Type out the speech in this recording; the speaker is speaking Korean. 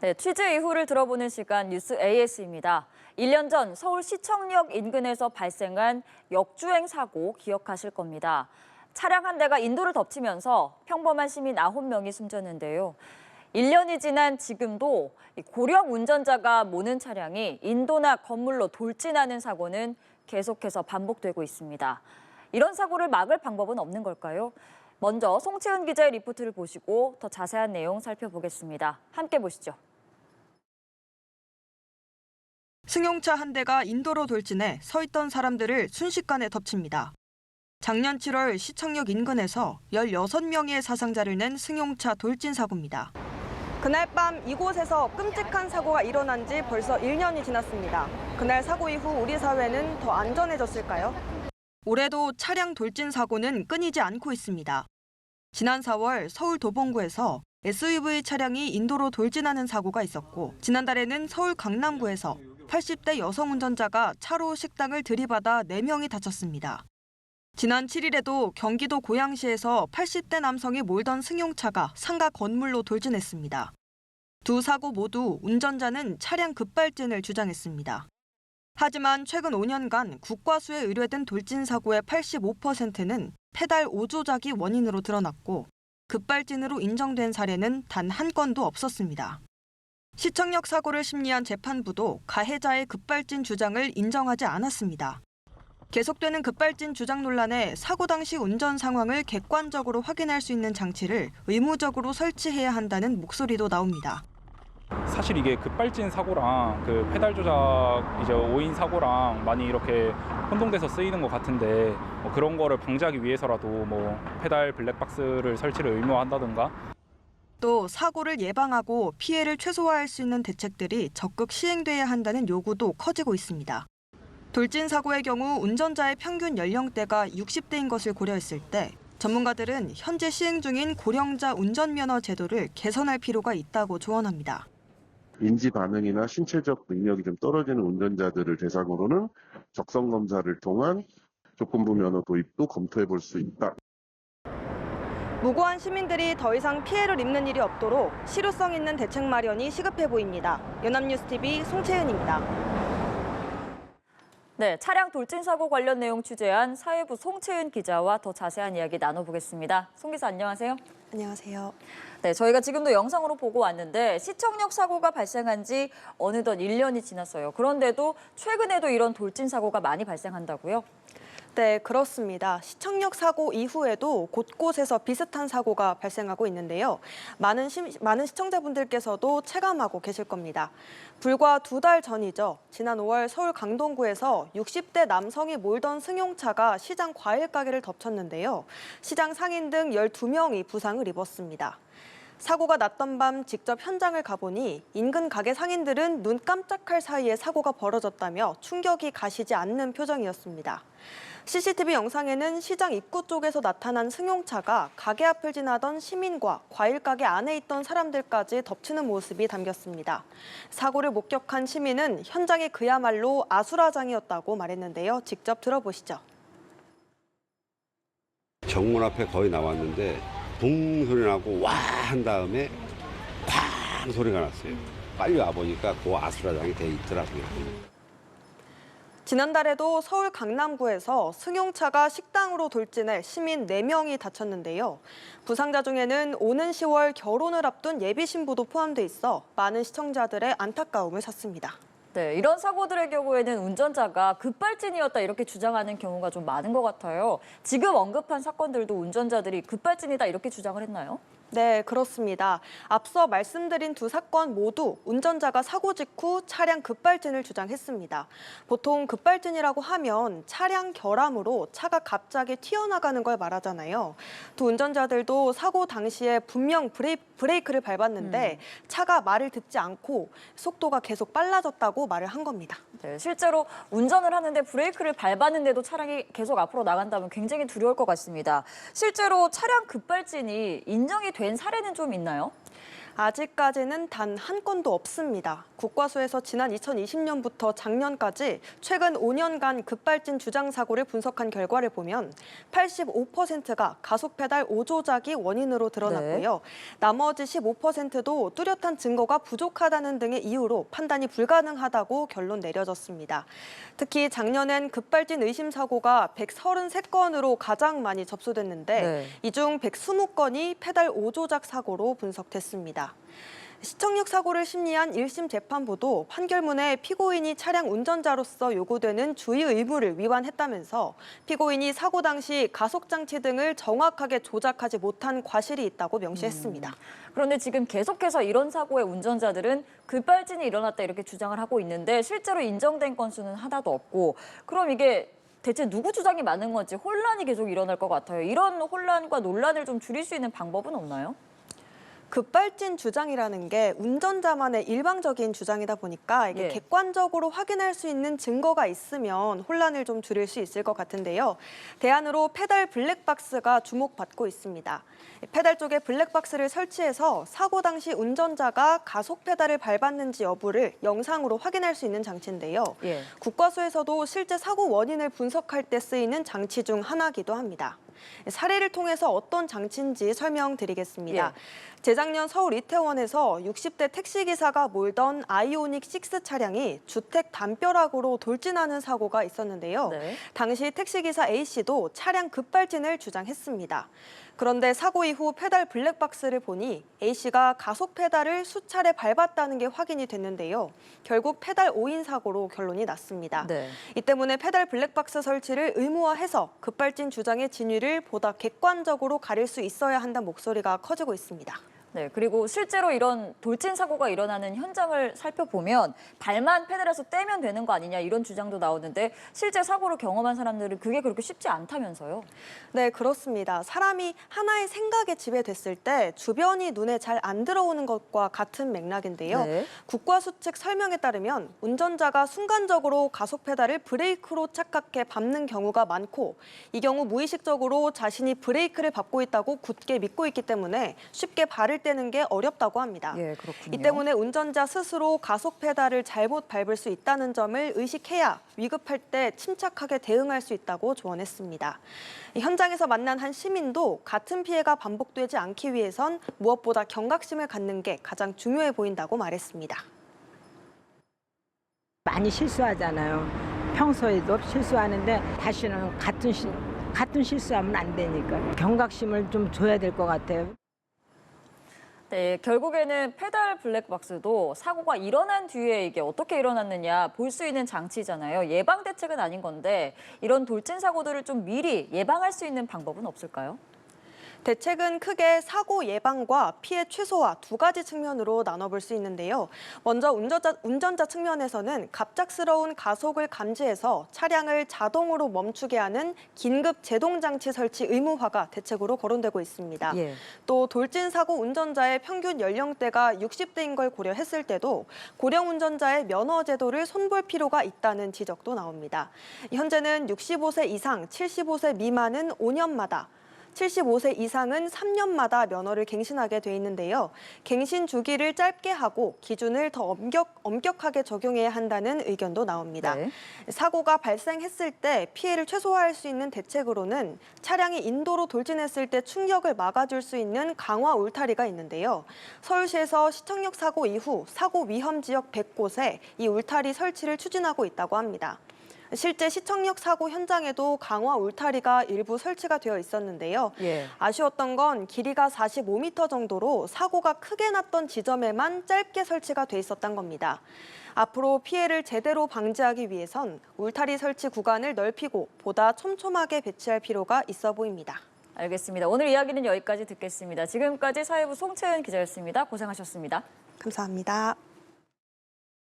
네, 취재 이후를 들어보는 시간 뉴스 AS입니다. 1년 전 서울 시청역 인근에서 발생한 역주행 사고 기억하실 겁니다. 차량 한 대가 인도를 덮치면서 평범한 시민 9명이 숨졌는데요. 1년이 지난 지금도 고령 운전자가 모는 차량이 인도나 건물로 돌진하는 사고는 계속해서 반복되고 있습니다. 이런 사고를 막을 방법은 없는 걸까요? 먼저 송채은 기자의 리포트를 보시고 더 자세한 내용 살펴보겠습니다. 함께 보시죠. 승용차 한 대가 인도로 돌진해 서 있던 사람들을 순식간에 덮칩니다. 작년 7월 시청역 인근에서 16명의 사상자를 낸 승용차 돌진 사고입니다. 그날 밤 이곳에서 끔찍한 사고가 일어난 지 벌써 1년이 지났습니다. 그날 사고 이후 우리 사회는 더 안전해졌을까요? 올해도 차량 돌진 사고는 끊이지 않고 있습니다. 지난 4월 서울 도봉구에서 SUV 차량이 인도로 돌진하는 사고가 있었고, 지난달에는 서울 강남구에서 80대 여성 운전자가 차로 식당을 들이받아 4명이 다쳤습니다. 지난 7일에도 경기도 고양시에서 80대 남성이 몰던 승용차가 상가 건물로 돌진했습니다. 두 사고 모두 운전자는 차량 급발진을 주장했습니다. 하지만 최근 5년간 국과수에 의뢰된 돌진 사고의 85%는 페달 오조작이 원인으로 드러났고, 급발진으로 인정된 사례는 단 한 건도 없었습니다. 시청역 사고를 심리한 재판부도 가해자의 급발진 주장을 인정하지 않았습니다. 계속되는 급발진 주장 논란에 사고 당시 운전 상황을 객관적으로 확인할 수 있는 장치를 의무적으로 설치해야 한다는 목소리도 나옵니다. 사실 이게 급발진 사고랑 그 페달 조작 이제 오인 사고랑 많이 이렇게 혼동돼서 쓰이는 것 같은데, 그런 거를 방지하기 위해서라도 페달 블랙박스를 설치를 의무화한다든가, 또 사고를 예방하고 피해를 최소화할 수 있는 대책들이 적극 시행돼야 한다는 요구도 커지고 있습니다. 돌진 사고의 경우 운전자의 평균 연령대가 60대인 것을 고려했을 때 전문가들은 현재 시행 중인 고령자 운전면허 제도를 개선할 필요가 있다고 조언합니다. 인지 반응이나 신체적 능력이 좀 떨어지는 운전자들을 대상으로는 적성 검사를 통한 조건부 면허 도입도 검토해 볼 수 있다. 무고한 시민들이 더 이상 피해를 입는 일이 없도록 실효성 있는 대책 마련이 시급해 보입니다. 연합뉴스TV 송채은입니다. 네, 차량 돌진 사고 관련 내용 취재한 사회부 송채은 기자와 더 자세한 이야기 나눠보겠습니다. 송 기자, 안녕하세요. 안녕하세요. 네, 저희가 지금도 영상으로 보고 왔는데 시청역 사고가 발생한 지 어느덧 1년이 지났어요. 그런데도 최근에도 이런 돌진 사고가 많이 발생한다고요? 네, 그렇습니다. 시청역 사고 이후에도 곳곳에서 비슷한 사고가 발생하고 있는데요. 많은 시청자분들께서도 체감하고 계실 겁니다. 불과 2달 전이죠. 지난 5월 서울 강동구에서 60대 남성이 몰던 승용차가 시장 과일 가게를 덮쳤는데요. 시장 상인 등 12명이 부상을 입었습니다. 사고가 났던 밤 직접 현장을 가보니 인근 가게 상인들은 눈 깜짝할 사이에 사고가 벌어졌다며 충격이 가시지 않는 표정이었습니다. CCTV 영상에는 시장 입구 쪽에서 나타난 승용차가 가게 앞을 지나던 시민과 과일 가게 안에 있던 사람들까지 덮치는 모습이 담겼습니다. 사고를 목격한 시민은 현장이 그야말로 아수라장이었다고 말했는데요. 직접 들어보시죠. 정문 앞에 거의 나왔는데 붕 소리 나고 와 한 다음에 쾅 소리가 났어요. 빨리 와보니까 그 아수라장이 돼 있더라고요. 지난달에도 서울 강남구에서 승용차가 식당으로 돌진해 시민 4명이 다쳤는데요. 부상자 중에는 오는 10월 결혼을 앞둔 예비 신부도 포함돼 있어 많은 시청자들의 안타까움을 샀습니다. 네, 이런 사고들의 경우에는 운전자가 급발진이었다 이렇게 주장하는 경우가 좀 많은 것 같아요. 지금 언급한 사건들도 운전자들이 급발진이다 이렇게 주장을 했나요? 네, 그렇습니다. 앞서 말씀드린 두 사건 모두 운전자가 사고 직후 차량 급발진을 주장했습니다. 보통 급발진이라고 하면 차량 결함으로 차가 갑자기 튀어나가는 걸 말하잖아요. 두 운전자들도 사고 당시에 분명 브레이크를 밟았는데 차가 말을 듣지 않고 속도가 계속 빨라졌다고 말을 한 겁니다. 네, 실제로 운전을 하는데 브레이크를 밟았는데도 차량이 계속 앞으로 나간다면 굉장히 두려울 것 같습니다. 실제로 차량 급발진이 인정이 된 사례는 좀 있나요? 아직까지는 단 한 건도 없습니다. 국과수에서 지난 2020년부터 작년까지 최근 5년간 급발진 주장 사고를 분석한 결과를 보면 85%가 가속 페달 오조작이 원인으로 드러났고요. 나머지 15%도 뚜렷한 증거가 부족하다는 등의 이유로 판단이 불가능하다고 결론 내려졌습니다. 특히 작년엔 급발진 의심 사고가 133건으로 가장 많이 접수됐는데 이 중 120건이 페달 오조작 사고로 분석됐습니다. 시청역 사고를 심리한 1심 재판부도 판결문에 피고인이 차량 운전자로서 요구되는 주의 의무를 위반했다면서 피고인이 사고 당시 가속장치 등을 정확하게 조작하지 못한 과실이 있다고 명시했습니다. 그런데 지금 계속해서 이런 사고의 운전자들은 급발진이 일어났다 이렇게 주장을 하고 있는데 실제로 인정된 건수는 하나도 없고 그럼 이게 대체 누구 주장이 맞는 건지 혼란이 계속 일어날 것 같아요. 이런 혼란과 논란을 좀 줄일 수 있는 방법은 없나요? 급발진 주장이라는 게 운전자만의 일방적인 주장이다 보니까 이게 객관적으로 확인할 수 있는 증거가 있으면 혼란을 좀 줄일 수 있을 것 같은데요. 대안으로 페달 블랙박스가 주목받고 있습니다. 페달 쪽에 블랙박스를 설치해서 사고 당시 운전자가 가속 페달을 밟았는지 여부를 영상으로 확인할 수 있는 장치인데요. 국과수에서도 실제 사고 원인을 분석할 때 쓰이는 장치 중 하나이기도 합니다. 사례를 통해서 어떤 장치인지 설명드리겠습니다. 재작년 서울 이태원에서 60대 택시기사가 몰던 아이오닉 6 차량이 주택 담벼락으로 돌진하는 사고가 있었는데요. 당시 택시기사 A씨도 차량 급발진을 주장했습니다. 그런데 사고 이후 페달 블랙박스를 보니 A씨가 가속 페달을 수차례 밟았다는 게 확인이 됐는데요. 결국 페달 오인 사고로 결론이 났습니다. 이 때문에 페달 블랙박스 설치를 의무화해서 급발진 주장의 진위를 보다 객관적으로 가릴 수 있어야 한다는 목소리가 커지고 있습니다. 네, 그리고 실제로 이런 돌진 사고가 일어나는 현장을 살펴보면 발만 페달에서 떼면 되는 거 아니냐 이런 주장도 나오는데 실제 사고를 경험한 사람들은 그게 그렇게 쉽지 않다면서요? 네, 그렇습니다. 사람이 하나의 생각에 지배됐을 때 주변이 눈에 잘 안 들어오는 것과 같은 맥락인데요. 국과수 측 설명에 따르면 운전자가 순간적으로 가속 페달을 브레이크로 착각해 밟는 경우가 많고 이 경우 무의식적으로 자신이 브레이크를 밟고 있다고 굳게 믿고 있기 때문에 쉽게 발을 떼는 게 어렵다고 합니다. 그렇군요. 이 때문에 운전자 스스로 가속 페달을 잘못 밟을 수 있다는 점을 의식해야 위급할 때 침착하게 대응할 수 있다고 조언했습니다. 현장에서 만난 한 시민도 같은 피해가 반복되지 않기 위해선 무엇보다 경각심을 갖는 게 가장 중요해 보인다고 말했습니다. 많이 실수하잖아요. 평소에도 실수하는데 다시는 같은 실수하면 안 되니까 경각심을 좀 줘야 될 것 같아요. 네, 결국에는 페달 블랙박스도 사고가 일어난 뒤에 이게 어떻게 일어났느냐 볼 수 있는 장치잖아요. 예방 대책은 아닌 건데 이런 돌진 사고들을 좀 미리 예방할 수 있는 방법은 없을까요? 대책은 크게 사고 예방과 피해 최소화 두 가지 측면으로 나눠볼 수 있는데요. 먼저 운전자 측면에서는 갑작스러운 가속을 감지해서 차량을 자동으로 멈추게 하는 긴급 제동장치 설치 의무화가 대책으로 거론되고 있습니다. 또 돌진 사고 운전자의 평균 연령대가 60대인 걸 고려했을 때도 고령 운전자의 면허 제도를 손볼 필요가 있다는 지적도 나옵니다. 현재는 65세 이상, 75세 미만은 5년마다 75세 이상은 3년마다 면허를 갱신하게 돼 있는데요. 갱신 주기를 짧게 하고 기준을 더 엄격하게 적용해야 한다는 의견도 나옵니다. 사고가 발생했을 때 피해를 최소화할 수 있는 대책으로는 차량이 인도로 돌진했을 때 충격을 막아줄 수 있는 강화 울타리가 있는데요. 서울시에서 시청역 사고 이후 사고 위험 지역 100곳에 이 울타리 설치를 추진하고 있다고 합니다. 실제 시청역 사고 현장에도 강화 울타리가 일부 설치가 되어 있었는데요. 아쉬웠던 건 길이가 45m 정도로 사고가 크게 났던 지점에만 짧게 설치가 돼 있었던 겁니다. 앞으로 피해를 제대로 방지하기 위해선 울타리 설치 구간을 넓히고 보다 촘촘하게 배치할 필요가 있어 보입니다. 알겠습니다. 오늘 이야기는 여기까지 듣겠습니다. 지금까지 사회부 송채은 기자였습니다. 고생하셨습니다. 감사합니다.